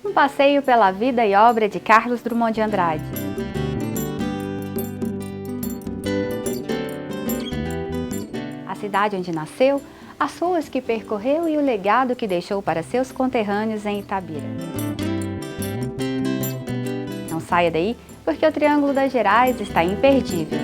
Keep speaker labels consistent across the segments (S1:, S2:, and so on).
S1: Um passeio pela vida e obra de Carlos Drummond de Andrade. A cidade onde nasceu, as ruas que percorreu e o legado que deixou para seus conterrâneos em Itabira. Não saia daí, porque o Triângulo das Gerais está imperdível.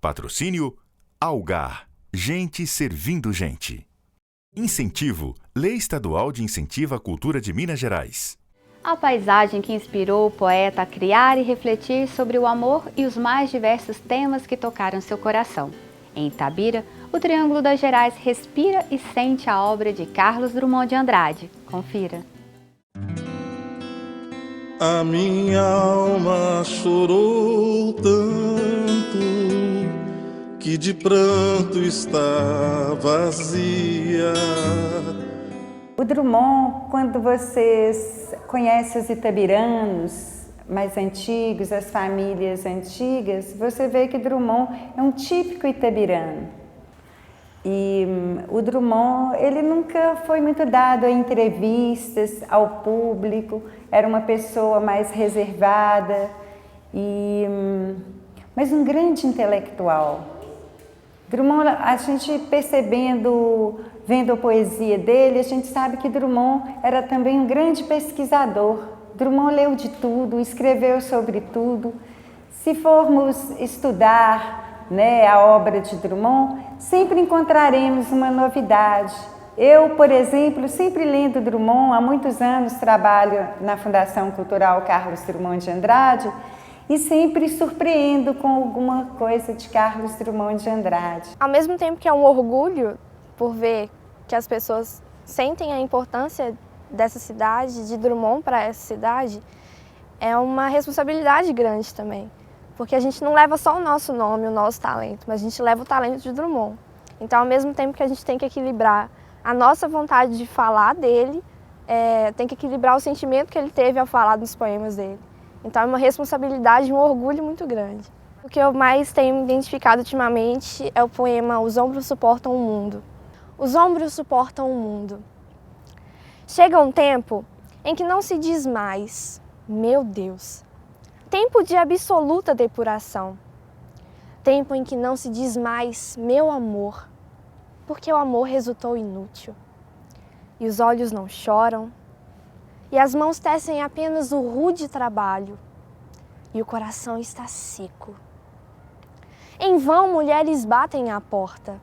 S2: Patrocínio Algar, gente servindo gente. Incentivo, Lei Estadual de Incentivo à Cultura de Minas Gerais.
S1: A paisagem que inspirou o poeta a criar e refletir sobre o amor e os mais diversos temas que tocaram seu coração. Em Itabira, o Triângulo das Gerais respira e sente a obra de Carlos Drummond de Andrade. Confira.
S3: A minha alma chorou tanto que de pranto está vazia.
S4: O Drummond, quando vocês conhecem os itabiranos mais antigos, as famílias antigas, você vê que Drummond é um típico itabirano. E o Drummond, ele nunca foi muito dado a entrevistas ao público, era uma pessoa mais reservada, mas um grande intelectual. Drummond, a gente percebendo, vendo a poesia dele, a gente sabe que Drummond era também um grande pesquisador. Drummond leu de tudo, escreveu sobre tudo. Se formos estudar, a obra de Drummond, sempre encontraremos uma novidade. Eu, por exemplo, sempre lendo Drummond, há muitos anos trabalho na Fundação Cultural Carlos Drummond de Andrade, e sempre surpreendo com alguma coisa de Carlos Drummond de Andrade.
S5: Ao mesmo tempo que é um orgulho por ver que as pessoas sentem a importância dessa cidade, de Drummond para essa cidade, é uma responsabilidade grande também. Porque a gente não leva só o nosso nome, o nosso talento, mas a gente leva o talento de Drummond. Então, ao mesmo tempo que a gente tem que equilibrar a nossa vontade de falar dele, tem que equilibrar o sentimento que ele teve ao falar dos poemas dele. Então é uma responsabilidade e um orgulho muito grande. O que eu mais tenho identificado ultimamente é o poema Os Ombros Suportam o Mundo. Os ombros suportam o mundo. Chega um tempo em que não se diz mais, meu Deus. Tempo de absoluta depuração. Tempo em que não se diz mais, meu amor, porque o amor resultou inútil. E os olhos não choram, e as mãos tecem apenas o rude trabalho, e o coração está seco. Em vão mulheres batem à porta,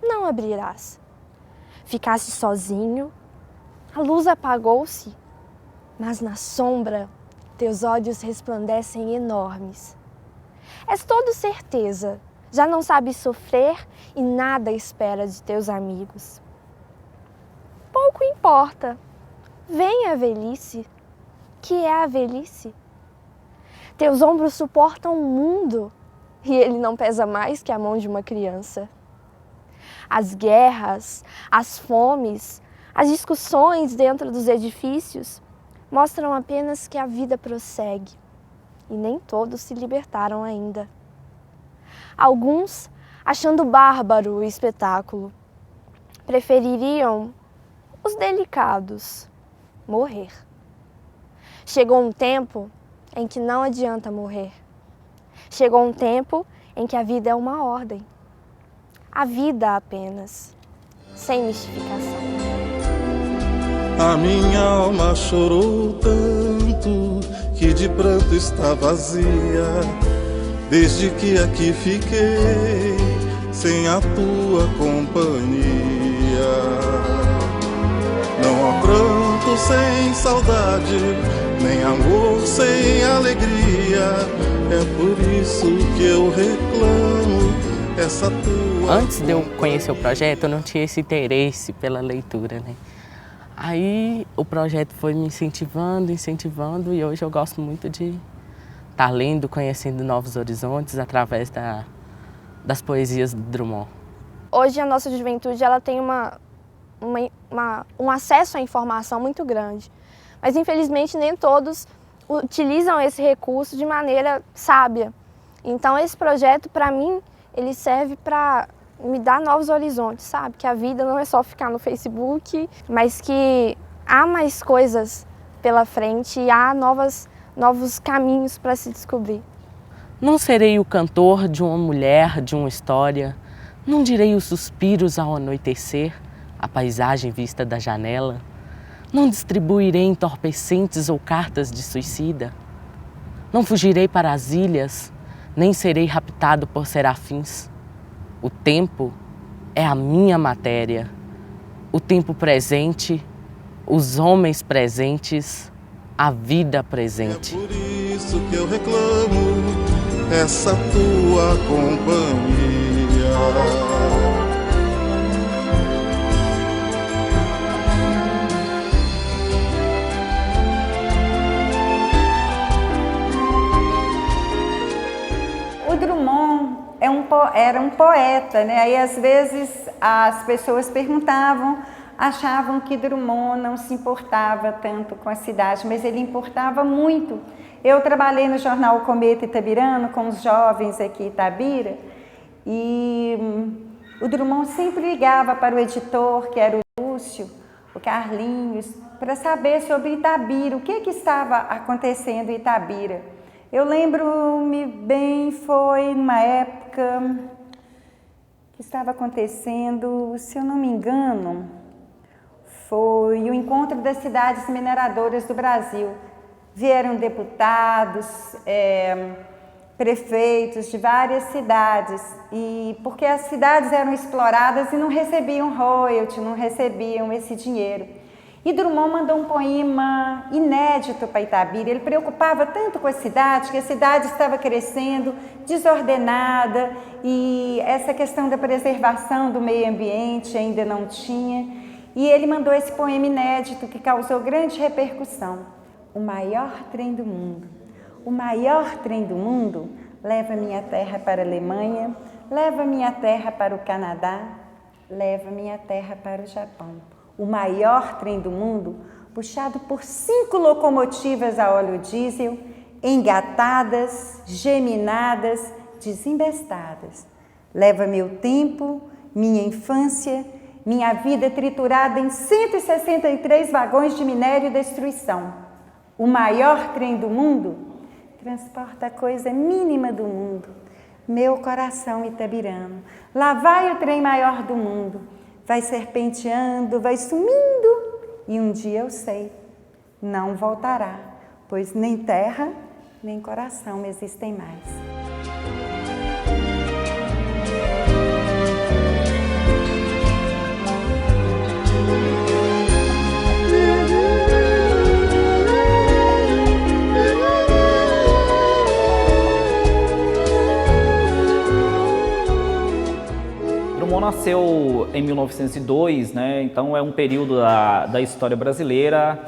S5: não abrirás. Ficaste sozinho, a luz apagou-se, mas na sombra teus olhos resplandecem enormes. És todo certeza, já não sabes sofrer e nada espera de teus amigos. Pouco importa. Vem a velhice. Que é a velhice? Teus ombros suportam o mundo e ele não pesa mais que a mão de uma criança. As guerras, as fomes, as discussões dentro dos edifícios mostram apenas que a vida prossegue e nem todos se libertaram ainda. Alguns, achando bárbaro o espetáculo, prefeririam os delicados morrer. Chegou um tempo em que não adianta morrer. Chegou um tempo em que a vida é uma ordem. A vida apenas, sem mistificação.
S3: A minha alma chorou tanto que de pranto está vazia, desde que aqui fiquei sem a tua companhia. Não há pranto sem saudade, nem amor sem alegria. É por isso que eu reclamo essa tua...
S6: Antes de eu conhecer o projeto, eu não tinha esse interesse pela leitura, né? Aí o projeto foi me incentivando e hoje eu gosto muito de estar lendo, conhecendo novos horizontes através das poesias do Drummond.
S5: Hoje a nossa juventude ela tem um acesso à informação muito grande, mas infelizmente nem todos utilizam esse recurso de maneira sábia. Então esse projeto, para mim, ele serve para me dar novos horizontes, sabe? Que a vida não é só ficar no Facebook, mas que há mais coisas pela frente e há novos caminhos para se descobrir.
S6: Não serei o cantor de uma mulher, de uma história, não direi os suspiros ao anoitecer, a paisagem vista da janela, não distribuirei entorpecentes ou cartas de suicida, não fugirei para as ilhas, nem serei raptado por serafins. O tempo é a minha matéria, o tempo presente, os homens presentes, a vida presente.
S3: É por isso que eu reclamo essa tua companhia.
S4: O Drummond era um poeta, né? Aí às vezes as pessoas achavam que Drummond não se importava tanto com a cidade, mas ele importava muito. Eu trabalhei no jornal Cometa Itabirano com os jovens aqui em Itabira e o Drummond sempre ligava para o editor, que era o Lúcio, o Carlinhos, para saber sobre Itabira, o que estava acontecendo em Itabira. Eu lembro-me bem, foi numa época que estava acontecendo, se eu não me engano, foi o encontro das cidades mineradoras do Brasil. Vieram deputados, prefeitos de várias cidades, e porque as cidades eram exploradas e não recebiam royalty, não recebiam esse dinheiro. E Drummond mandou um poema inédito para Itabira. Ele preocupava tanto com a cidade, que a cidade estava crescendo, desordenada, e essa questão da preservação do meio ambiente ainda não tinha. E ele mandou esse poema inédito que causou grande repercussão. O maior trem do mundo. O maior trem do mundo leva minha terra para a Alemanha, leva minha terra para o Canadá, leva minha terra para o Japão. O maior trem do mundo, puxado por 5 locomotivas a óleo diesel, engatadas, geminadas, desembestadas. Leva meu tempo, minha infância, minha vida triturada em 163 vagões de minério e destruição. O maior trem do mundo transporta a coisa mínima do mundo, meu coração itabirano. Lá vai o trem maior do mundo, vai serpenteando, vai sumindo, e um dia eu sei, não voltará, pois nem terra, nem coração existem mais.
S7: Drummond nasceu em 1902, né? Então é um período da história brasileira,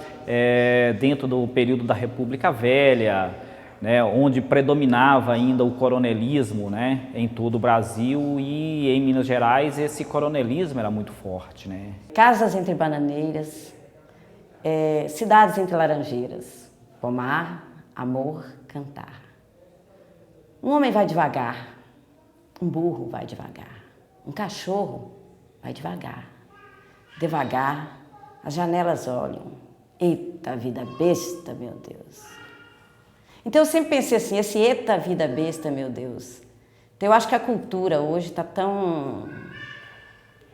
S7: dentro do período da República Velha, né? Onde predominava ainda o coronelismo, né? Em todo o Brasil, e em Minas Gerais esse coronelismo era muito forte, né?
S8: Casas entre bananeiras, cidades entre laranjeiras, pomar, amor, cantar. Um homem vai devagar, um burro vai devagar. Um cachorro vai devagar. Devagar, as janelas olham. Eita vida besta, meu Deus. Então eu sempre pensei assim, esse eita vida besta, meu Deus. Então eu acho que a cultura hoje está tão,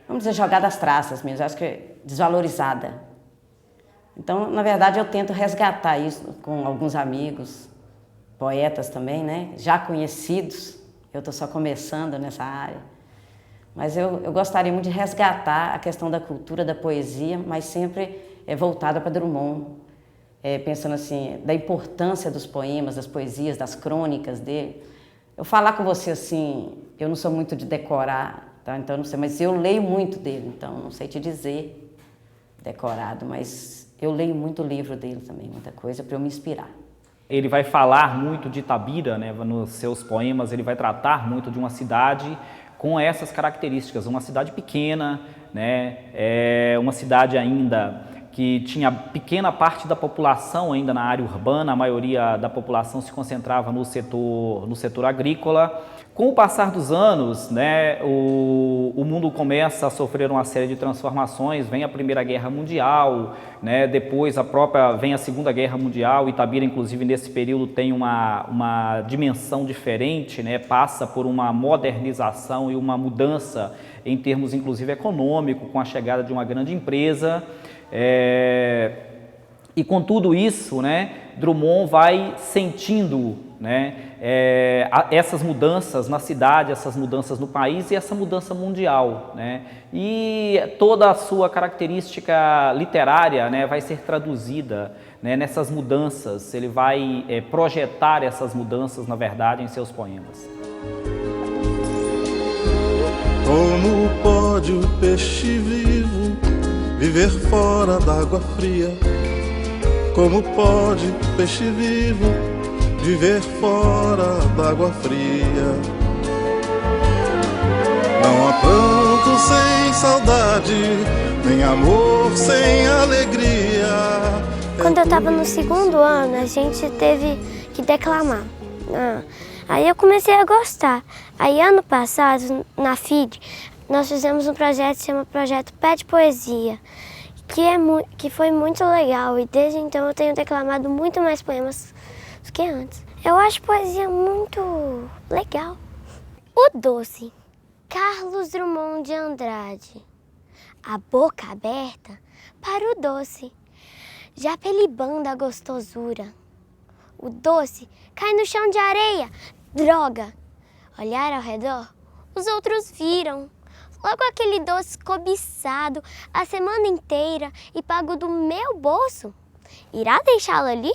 S8: vamos dizer, jogada às traças mesmo, eu acho que é desvalorizada. Então, na verdade, eu tento resgatar isso com alguns amigos, poetas também, né? Já conhecidos, eu estou só começando nessa área. Mas eu gostaria muito de resgatar a questão da cultura, da poesia, mas sempre voltada para Drummond, pensando assim, da importância dos poemas, das poesias, das crônicas dele. Eu falar com você assim, eu não sou muito de decorar, tá? Então eu não sei, mas eu leio muito dele, então não sei te dizer decorado, mas eu leio muito livro dele também, muita coisa para eu me inspirar.
S7: Ele vai falar muito de Itabira, né? Nos seus poemas ele vai tratar muito de uma cidade com essas características, uma cidade pequena, né? Uma cidade ainda que tinha pequena parte da população ainda na área urbana, a maioria da população se concentrava no setor agrícola. Com o passar dos anos, né, o mundo começa a sofrer uma série de transformações, vem a Primeira Guerra Mundial, né, depois vem a Segunda Guerra Mundial. Itabira, inclusive, nesse período tem uma dimensão diferente, né, passa por uma modernização e uma mudança em termos, inclusive, econômico, com a chegada de uma grande empresa. E com tudo isso, né, Drummond vai sentindo, né, essas mudanças na cidade, essas mudanças no país e essa mudança mundial, né, e toda a sua característica literária, né, vai ser traduzida, né, nessas mudanças. Ele vai projetar essas mudanças, na verdade, em seus poemas.
S3: Como pode o peixe vivo viver fora d'água fria? Como pode o peixe vivo viver fora d'água fria? Não há pranto sem saudade, nem amor sem alegria.
S9: Quando eu estava no segundo ano, a gente teve que declamar. Aí eu comecei a gostar. Aí ano passado, na FID, nós fizemos um projeto que se chama Projeto Pede Poesia, que foi muito legal, e desde então eu tenho declamado muito mais poemas do que antes. Eu acho poesia muito legal. O Doce, Carlos Drummond de Andrade. A boca aberta para o doce, já pelibando a gostosura. O doce cai no chão de areia, droga. Olhar ao redor, os outros viram. Logo aquele doce cobiçado a semana inteira e pago do meu bolso. Irá deixá-lo ali?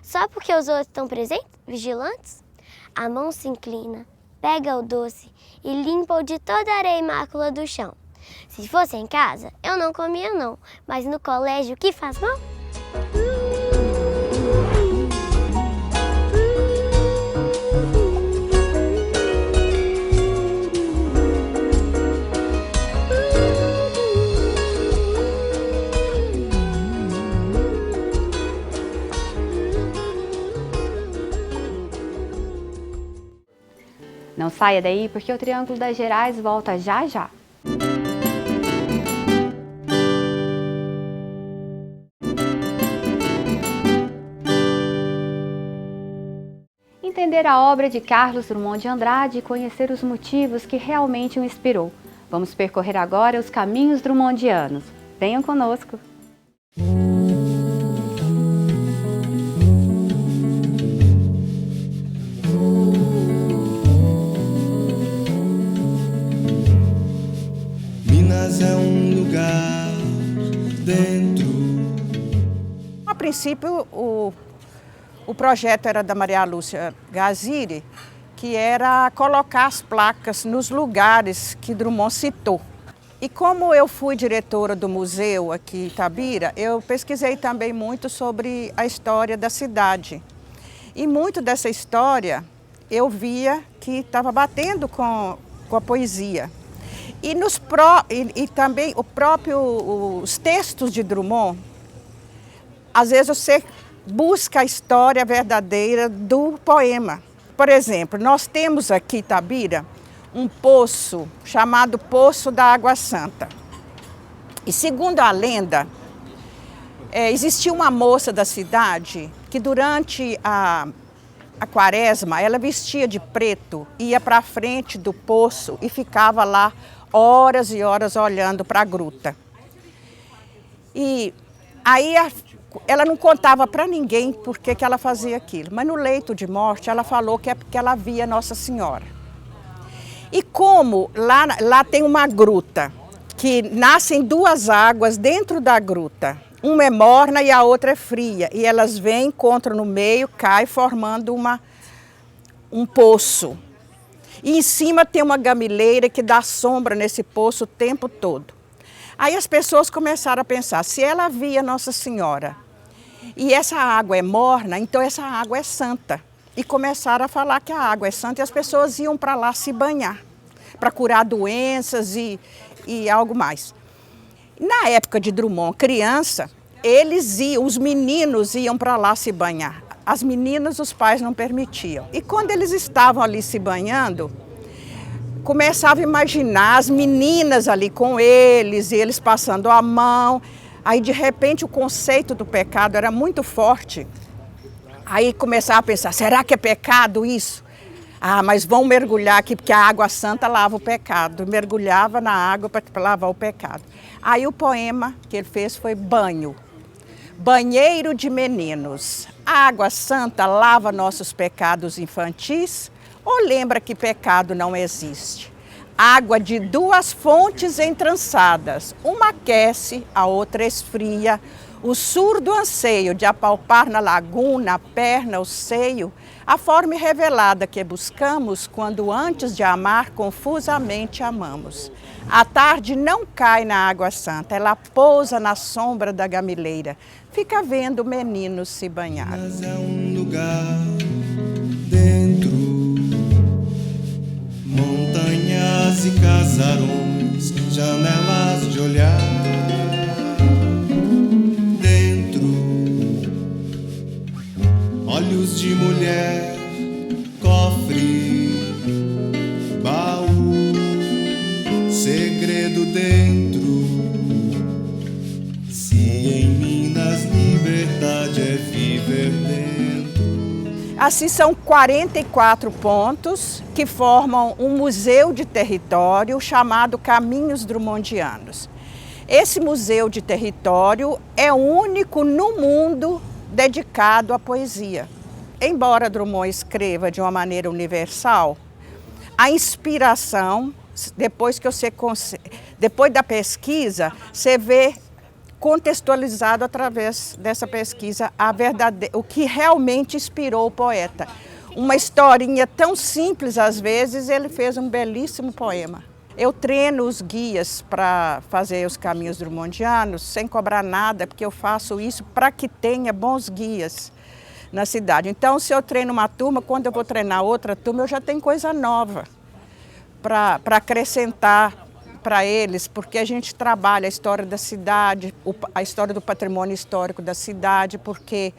S9: Só porque os outros estão presentes, vigilantes? A mão se inclina, pega o doce e limpa-o de toda a areia e mácula do chão. Se fosse em casa, eu não comia não, mas no colégio, o que faz mal?
S1: Não saia daí, porque o Triângulo das Gerais volta já já. Entender a obra de Carlos Drummond de Andrade e conhecer os motivos que realmente o inspirou. Vamos percorrer agora os caminhos drummondianos. Venham conosco!
S10: Minas é um lugar dentro.
S11: A princípio, o projeto era da Maria Lúcia Gaziri, que era colocar as placas nos lugares que Drummond citou. E como eu fui diretora do museu aqui em Itabira, eu pesquisei também muito sobre a história da cidade. E muito dessa história eu via que estava batendo com a poesia. E também os textos de Drummond, às vezes você busca a história verdadeira do poema. Por exemplo, nós temos aqui em Itabira um poço chamado Poço da Água Santa. E segundo a lenda, existia uma moça da cidade que durante a quaresma, ela vestia de preto, ia para a frente do poço e ficava lá horas e horas olhando para a gruta. E aí ela não contava para ninguém por que ela fazia aquilo, mas no leito de morte ela falou que é porque ela via Nossa Senhora. E como lá tem uma gruta, que nascem duas águas dentro da gruta, uma é morna e a outra é fria, e elas vêm, encontram no meio, caem formando um poço. E em cima tem uma gamileira que dá sombra nesse poço o tempo todo. Aí as pessoas começaram a pensar, se ela via Nossa Senhora e essa água é morna, então essa água é santa. E começaram a falar que a água é santa e as pessoas iam para lá se banhar, para curar doenças e algo mais. Na época de Drummond, criança, os meninos iam para lá se banhar. As meninas, os pais não permitiam. E quando eles estavam ali se banhando, começava a imaginar as meninas ali com eles, e eles passando a mão. Aí, de repente, o conceito do pecado era muito forte. Aí começava a pensar, será que é pecado isso? Ah, mas vão mergulhar aqui, porque a água santa lava o pecado. Mergulhava na água para lavar o pecado. Aí o poema que ele fez foi Banho. Banheiro de meninos. A água santa lava nossos pecados infantis ou lembra que pecado não existe? Água de duas fontes entrançadas, uma aquece, a outra esfria. O surdo anseio de apalpar na laguna, a perna, o seio, a forma revelada que buscamos quando antes de amar confusamente amamos. A tarde não cai na água santa, ela pousa na sombra da gamileira, fica vendo meninos se banhar.
S10: Mas é um lugar dentro, montanhas e casarões, janelas de olhar. Olhos de mulher, cofre, baú, segredo dentro. Se em Minas liberdade é viver dentro.
S11: Assim são 44 pontos que formam um museu de território chamado Caminhos Drummondianos. Esse museu de território é o único no mundo dedicado à poesia. Embora Drummond escreva de uma maneira universal, a inspiração, depois da pesquisa, você vê contextualizado através dessa pesquisa o que realmente inspirou o poeta. Uma historinha tão simples, às vezes, ele fez um belíssimo poema. Eu treino os guias para fazer os caminhos drummondianos sem cobrar nada, porque eu faço isso para que tenha bons guias na cidade. Então, se eu treino uma turma, quando eu vou treinar outra turma, eu já tenho coisa nova para acrescentar para eles, porque a gente trabalha a história da cidade, a história do patrimônio histórico da cidade, porque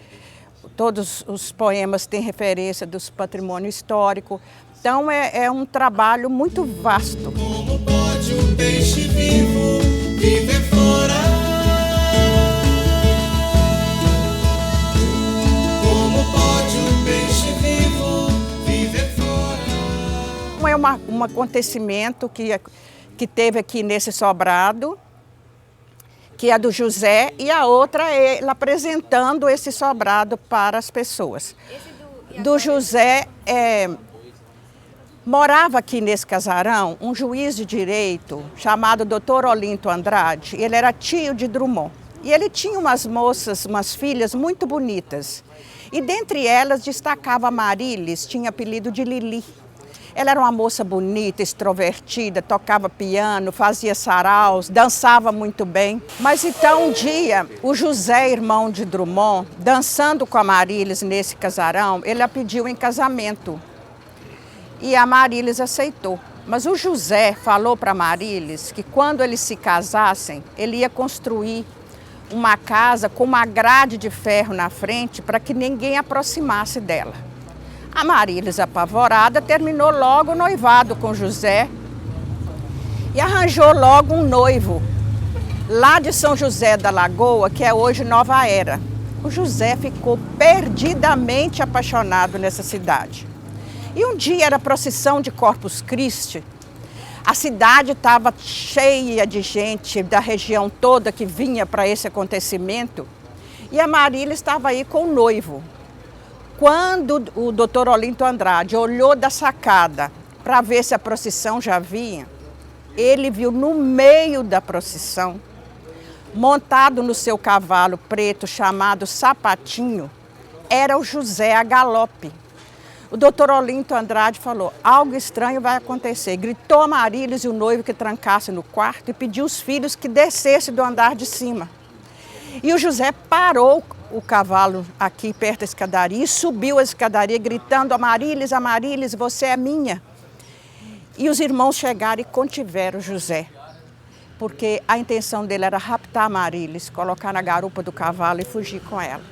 S11: todos os poemas têm referência do patrimônio histórico. Então é um trabalho muito vasto.
S10: Como pode um peixe vivo viver fora? Como pode um peixe vivo viver fora?
S11: É um acontecimento que teve aqui nesse sobrado, que é do José, e a outra é ele apresentando esse sobrado para as pessoas. Do José, morava aqui nesse casarão um juiz de direito chamado Dr. Olinto Andrade. Ele era tio de Drummond. E ele tinha umas moças, umas filhas muito bonitas. E dentre elas destacava a Marilis, tinha apelido de Lili. Ela era uma moça bonita, extrovertida, tocava piano, fazia saraus, dançava muito bem. Mas então um dia, o José, irmão de Drummond, dançando com a Marilis nesse casarão, ele a pediu em casamento. E a Marilis aceitou. Mas o José falou para a Marilis que quando eles se casassem, ele ia construir uma casa com uma grade de ferro na frente para que ninguém aproximasse dela. A Marilis, apavorada, terminou logo o noivado com José e arranjou logo um noivo lá de São José da Lagoa, que é hoje Nova Era. O José ficou perdidamente apaixonado nessa cidade. E um dia era procissão de Corpus Christi. A cidade estava cheia de gente da região toda que vinha para esse acontecimento. E a Marília estava aí com o noivo. Quando o Dr. Olinto Andrade olhou da sacada para ver se a procissão já vinha, ele viu no meio da procissão, montado no seu cavalo preto chamado Sapatinho, era o José a galope. O doutor Olinto Andrade falou, algo estranho vai acontecer. Gritou a Marílias e o noivo que trancasse no quarto e pediu os filhos que descessem do andar de cima. E o José parou o cavalo aqui perto da escadaria e subiu a escadaria gritando, Amarílis, você é minha. E os irmãos chegaram e contiveram José, porque a intenção dele era raptar Amarílis, colocar na garupa do cavalo e fugir com ela.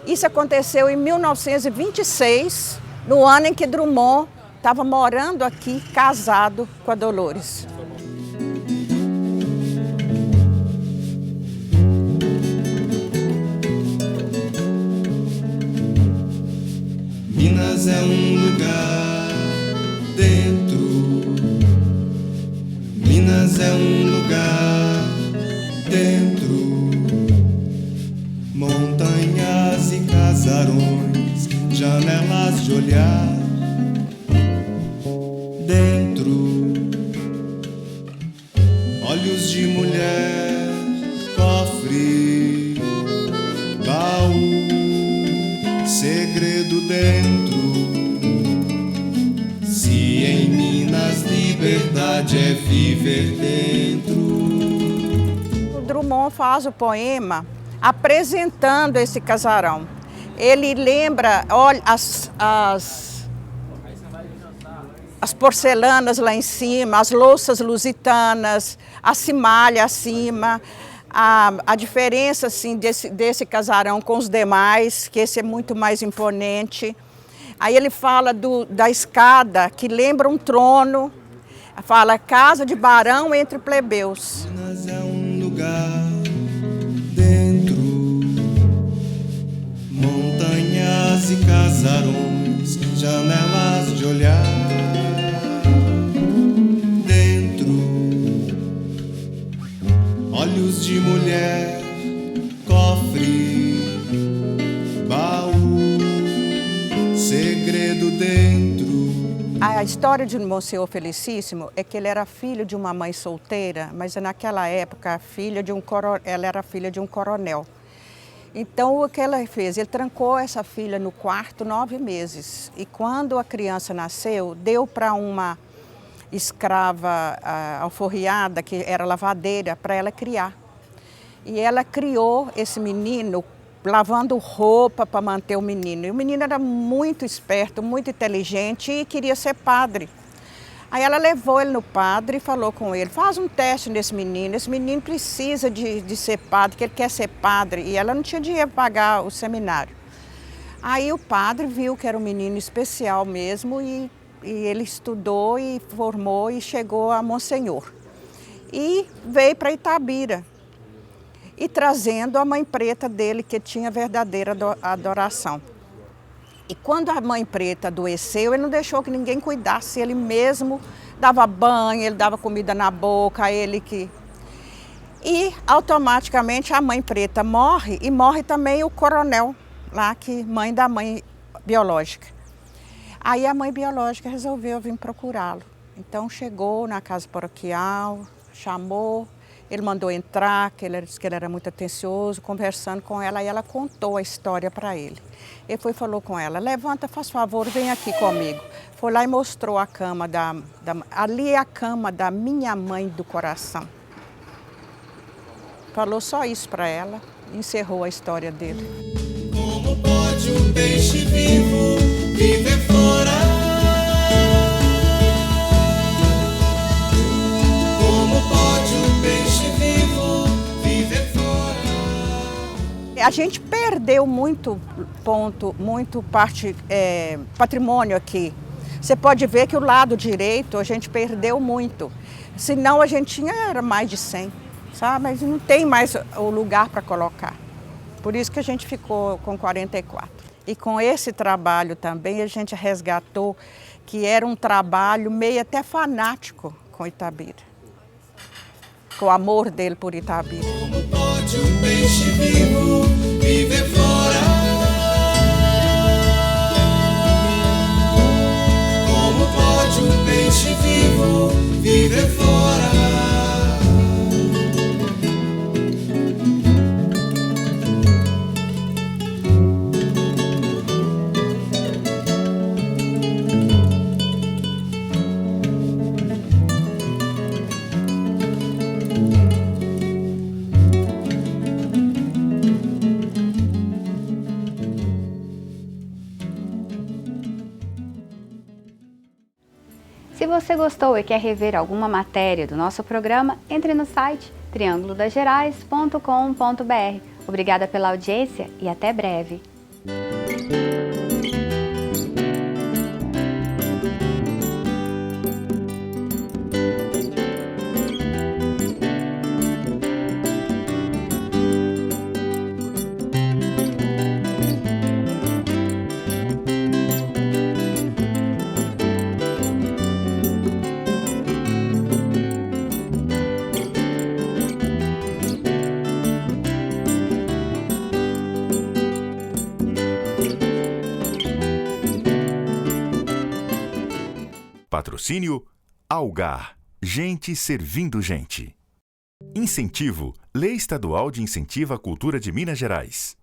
S11: Isso aconteceu em 1926, no ano em que Drummond estava morando aqui, casado com a Dolores.
S10: Minas é um lugar dentro. Minas é um lugar dentro. Montanhas e casarões, janelas de olhar dentro. Olhos de mulher, cofre, baú, segredo dentro. Se em Minas liberdade é viver dentro.
S11: O Drummond faz o poema apresentando esse casarão. Ele lembra, olha, as porcelanas lá em cima, as louças lusitanas, a cimalha acima, a diferença assim, desse casarão com os demais, que esse é muito mais imponente. Aí ele fala da escada, que lembra um trono, fala casa de barão entre plebeus.
S10: Minas é um lugar dentro, montanhas e casarões, janelas de olhar dentro, olhos de mulher, cofre, baú, segredo dentro.
S11: A história de Monsenhor Felicíssimo é que ele era filho de uma mãe solteira, mas naquela época ela era filha de um coronel. Então o que ela fez? Ele trancou essa filha no quarto 9 meses. E quando a criança nasceu, deu para uma escrava alforriada, que era lavadeira, para ela criar. E ela criou esse menino lavando roupa para manter o menino. E o menino era muito esperto, muito inteligente e queria ser padre. Aí ela levou ele no padre e falou com ele, faz um teste nesse menino, esse menino precisa de ser padre, que ele quer ser padre. E ela não tinha dinheiro para pagar o seminário. Aí o padre viu que era um menino especial mesmo e ele estudou e formou e chegou a Monsenhor. E veio para Itabira. E trazendo a mãe preta dele, que tinha verdadeira adoração. E quando a mãe preta adoeceu, ele não deixou que ninguém cuidasse, ele mesmo dava banho, ele dava comida na boca, ele que... E automaticamente a mãe preta morre, e morre também o coronel, lá que mãe da mãe biológica. Aí a mãe biológica resolveu vir procurá-lo. Então chegou na casa paroquial, chamou, ele mandou entrar, que ele disse que ele era muito atencioso, conversando com ela, e ela contou a história para ele. Ele foi e falou com ela, levanta, faz favor, vem aqui comigo. Foi lá e mostrou a cama ali é a cama da minha mãe do coração. Falou só isso para ela e encerrou a história dele.
S10: Como pode um peixe vivo viver fora? Como pode um peixe vivo viver fora?
S11: A gente perdeu muito patrimônio aqui. Você pode ver que o lado direito a gente perdeu muito. Senão a gente tinha mais de 100, sabe? Mas não tem mais o lugar para colocar. Por isso que a gente ficou com 44. E com esse trabalho também a gente resgatou que era um trabalho meio até fanático com Itabira. Com o amor dele por Itabira.
S10: Como pode um peixe vivo viver fora? Como pode um peixe vivo viver fora?
S1: Se você gostou e quer rever alguma matéria do nosso programa, entre no site triangulodagerais.com.br. Obrigada pela audiência e até breve.
S2: Patrocínio Algar, gente servindo gente. Incentivo, Lei Estadual de Incentivo à Cultura de Minas Gerais.